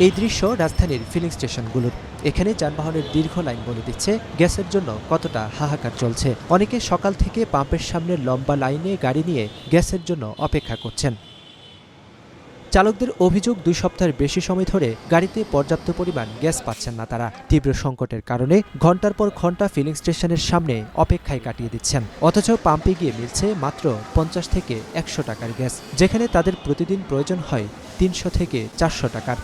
এই দৃশ্য রাজধানীর ফিলিং স্টেশনগুলোর। এখানে যানবাহনের দীর্ঘ লাইন বলে দিচ্ছে গ্যাসের জন্য কতটা হাহাকার চলছে। অনেকে সকাল থেকে পাম্পের সামনে লম্বা লাইনে গাড়ি নিয়ে গ্যাসের জন্য অপেক্ষা করছেন। চালকদের অভিযোগ 2 সপ্তাহের বেশি সময় ধরে গাড়িতে পর্যাপ্ত পরিমাণ গ্যাস পাচ্ছেন না তারা। তীব্র সংকটের কারণে ঘন্টার পর ঘন্টা ফিলিং স্টেশনের সামনে অপেক্ষায় কাটিয়ে দিচ্ছেন। অথচ পাম্পে গিয়ে মিলছে মাত্র 50 থেকে 100 টাকার গ্যাস, যেখানে তাদের প্রতিদিন প্রয়োজন হয় 300 থেকে 400 টাকার।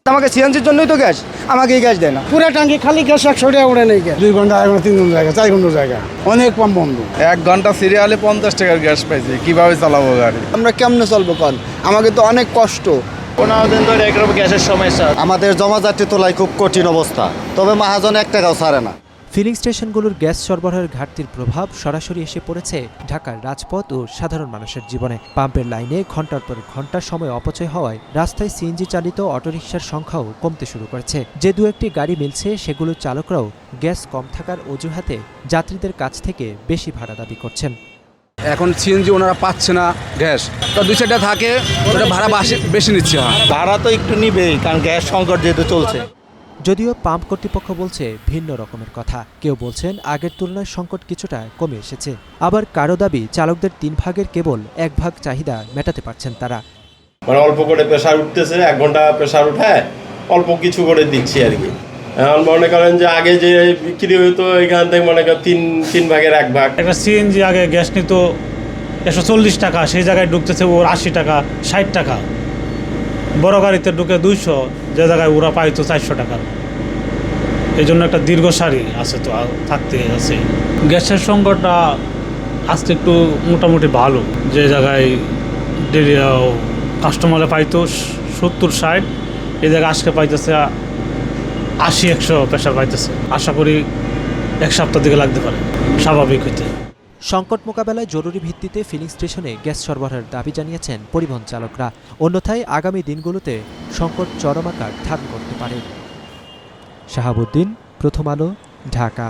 আমাকে সিএনজির জন্যই তো গ্যাস, আমাকে এই গ্যাস দেয় না। পুরো টাঙ্কি খালি গ্যাস 100 টাকা উড়ে নেই। 2 ঘন্টা 1 ঘন্টা 3 ঘন্টা জায়গা 4 ঘন্টা জায়গা অনেক কম বন্ধ। 1 ঘন্টা সিরিয়ালে 50 টাকার গ্যাস পাইছে, কিভাবে চালাবো গাড়ি? আমরা কেমনে চলবো কল? আমাকে তো অনেক কষ্ট। 15 দিন ধরে একরকম গ্যাসের সমস্যা। আমাদের জমাজাতি তোলায় খুব কঠিন অবস্থা, তবে মহাজন 1 টাকাও ছাড়ে না। ফিলিং স্টেশনগুলোর গ্যাস সরবরাহের ঘাটতির প্রভাব সরাসরি এসে পড়েছে ঢাকার রাজপথ ও সাধারণ মানুষের জীবনে। পাম্পের লাইনে ঘন্টার পর ঘন্টা সময় অপচয় হওয়ায় রাস্তায় সিএনজি চালিত অটোরিকশার সংখ্যাও কমতে শুরু করেছে। যে 2-1টি গাড়ি মিলছে, সেগুলোর চালকরাও গ্যাস কম থাকার অজুহাতে যাত্রীদের কাছ থেকে বেশি ভাড়া দাবি করছেন। এখন সিএনজি ওনারা পাচ্ছে না গ্যাস, তো 2-4টা থাকে, ওটা ভাড়া বেশি নিচ্ছে। ভাড়া তো একটু নিবেই, কারণ গ্যাস সংকট যেহেতু চলছে। যদিও পাম্প কর্তৃপক্ষ বলছে ভিন্ন রকমের কথা। কেউ বলছেন আগের তুলনায় সংকট কিছুটা কমে এসেছে, আবার কারো দাবি চালকদের 3 ভাগের কেবল 1 ভাগ চাহিদা মেটাতে পারছেন তারা। মানে অল্প করে প্রেশার উঠতেছে, 1 ঘন্টা প্রেশার উঠায় অল্প কিছু করে দিচ্ছি আর কি। এখন মনে করেন যে আগে যে বিক্রি হতো এখান থেকে মনে করেন 3 ভাগের 1 ভাগ। একটা সিএনজি আগে গ্যাস নিত 140 টাকা, সেই জায়গায় ঢুকতেছে ওর 80 টাকা 60 টাকা। বড় গাড়িতে ঢুকে 200, যে জায়গায় ওরা পাইতো 400 টাকা। এই জন্য একটা দীর্ঘ সারি আছে, তো থাকতে আছে। গ্যাসের সংকটটা আজকে একটু মোটামুটি ভালো। যে জায়গায় কাস্টমারে পাইতো 70-60, এই জায়গায় আজকে পাইতেছে 80-100 প্রেশার পাইতেছে। আশা করি 1 সপ্তাহ দিকে লাগতে পারে স্বাভাবিক হইতে। সংকট মোকাবেলায় জরুরি ভিত্তিতে ফিলিং স্টেশনে গ্যাস সরবরাহের দাবি জানিয়েছেন পরিবহন চালকরা। অন্যথায় আগামী দিনগুলোতে সংকট চরম আকার ধারণ করতে পারে। শাহাবুদ্দিন, প্রথম আলো, ঢাকা।